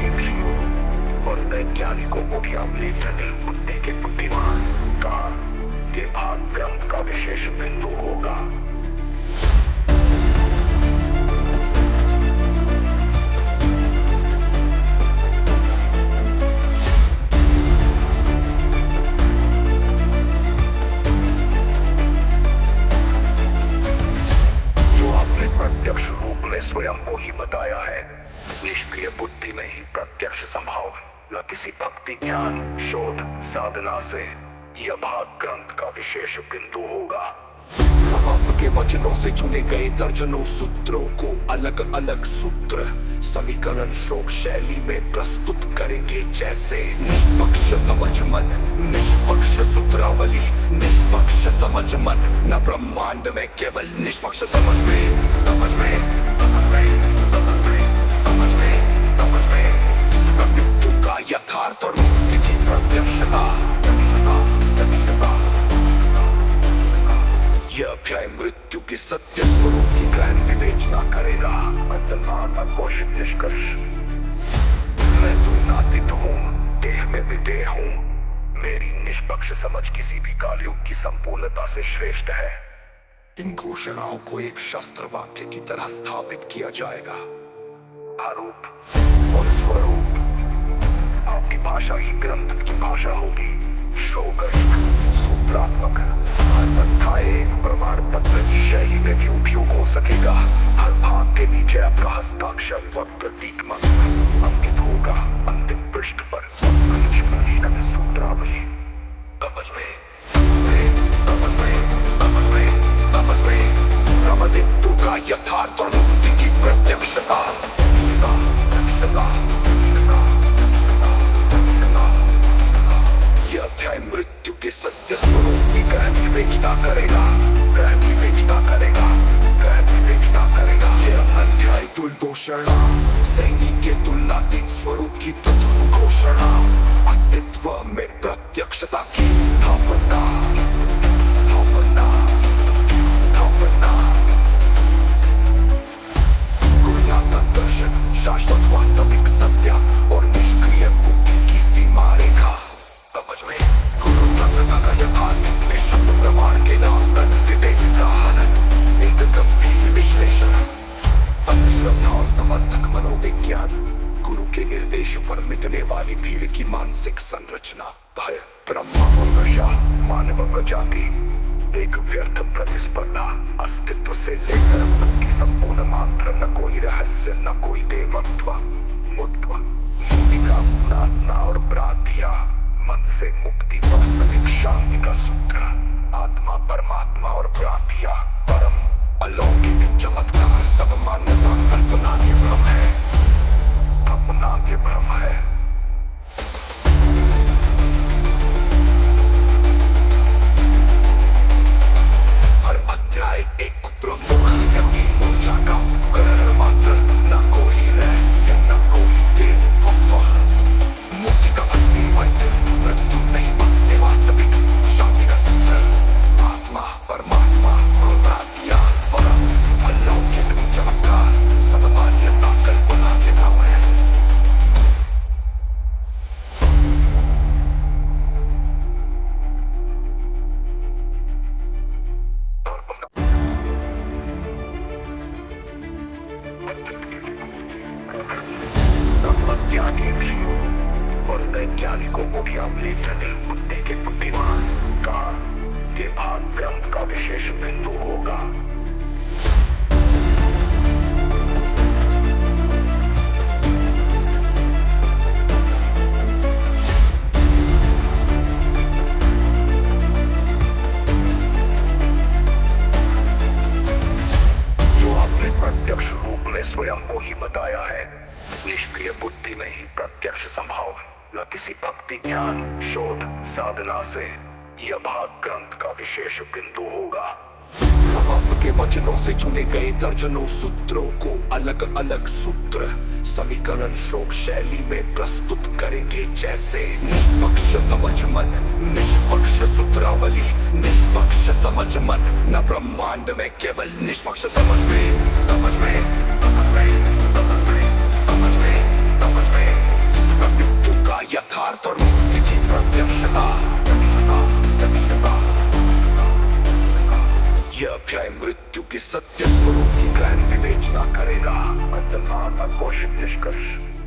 ऋषियों और वैज्ञानिकों को भी अमली जटिल बुद्धि के बुद्धिमान का के भाग ग्रंथ का विशेष बिंदु होगा। प्रत्यक्ष रूप में स्वयं को ही बताया है। निष्क्रिय बुद्धि में ही प्रत्यक्ष संभव न किसी भक्ति ज्ञान शोध साधना से यह भाग ग्रंथ का विशेष बिंदु होगा। हम आपके वचनों से चुने गए दर्जनों सूत्रों को अलग अलग सूत्र समीकरण श्लोक शैली में प्रस्तुत करेंगे, जैसे निष्पक्ष समझ मन, निष्पक्ष सूत्रावली, निष्पक्ष समझ मन, न ब्रह्मांड में केवल निष्पक्ष समझ में, समझ में, समझ में, समझ में, समझ में, समझ में, मृत्यु का यथार्थ और मुक्ति की प्रत्यक्षता, यह अध्याय मृत्यु के सत्य स्वरूप की गहन विवेचना करेगा। घोषित निष्कर्ष, मैं तुलनातीत हूँ, देह में विदेह हूँ। मेरी निष्पक्ष समझ किसी भी कालयुग की संपूर्णता से श्रेष्ठ है। इन घोषणाओं को एक शस्त्र वाक्य की तरह स्थापित किया जाएगा। आरोप और स्वरूप, आपकी भाषा ही ग्रंथ की भाषा होगी। सूत्रात्मक एक प्रमाण पत्र की शैली में भी उपयोग हो सकेगा। हर भाग के नीचे आपका हस्ताक्षर व प्रतीक मंत्र अंकित होगा। अंतिम पृष्ठ पर सूत्रावली, मृत्यु का यथार्थ और मुक्ति की प्रत्यक्षता। यह अध्याय मृत्यु के सत्य स्वरूप की गहन विवेचना करेगा, गहन विवेचना करेगा, गहन विवेचना करेगा। यह अध्याय घोषणा, सैनिक के तुलनातीत स्वरूप की तत्व घोषणा, अस्तित्व में प्रत्यक्षता की स्थापना, गुणात्मक दर्शन, शाश्वत वास्तविक सत्य और निष्क्रिय बुद्धि की सीमा रेखा। समझ में गुरु तत्वता का यथार्थ निःशब्द प्रमाण के नाम का एक गंभीर विश्लेषण, अंधश्रद्धा और समर्थक मनोविज्ञान, गुरु के निर्देशों पर मिटने वाली भीड़ की मानसिक संरचना, भय, ब्रह्मा और नशा, मानव प्रजाति, एक व्यर्थ प्रतिस्पर्धा, अस्तित्व से लेकर की संपूर्ण मात्र, न कोई रहस्य, न कोई देवत्व, मुत्व, मूलिका, प्रार्थना और प्रार्थना, मन से मुक्ति, वास्तविक शांति का सूत्र, आत्मा, परमात्मा और प्रार्थना, परम अलौकिक चमत्कार, सब मान्यता कल्पना के भ्रम है, भावना के भ्रम है। हर अध्याय एक प्रमुख ऊर्जा का उपकरण मात्र, न कोई रहस्य, न कोई देवत्व, मुक्ति का असली मंत्र, मृत्यु नहीं बदले वास्तविक शांति का सूत्र, आत्मा, परमात्मा और प्रार्थना, परम अलौकिक चमत्कार, सब मान्यता कल्पना के भ्रम है। और वैज्ञानिकों को भी अमली जटिल बुद्धि के बुद्धिमान का के भाग ग्रंथ का विशेष बिंदु होगा। जो आपने प्रत्यक्ष रूप में स्वयं को ही बताया है। निष्क्रिय बुद्धि में ही प्रत्यक्ष संभव न किसी भक्ति ज्ञान शोध साधना से यह भाग ग्रंथ का विशेष बिंदु होगा। हम आपके वचनों से चुने गए दर्जनों सूत्रों को अलग अलग सूत्र समीकरण श्लोक शैली में प्रस्तुत करेंगे, जैसे निष्पक्ष समझ मन, निष्पक्ष सूत्रावली, निष्पक्ष समझ मन, न ब्रह्मांड में केवल निष्पक्ष समझ में, समझ में, समझ में, समझ में, समझ में, समझ में। जिस गुरु की गहन विवेचना करेगा अंतर्धान का घोषित निष्कर्ष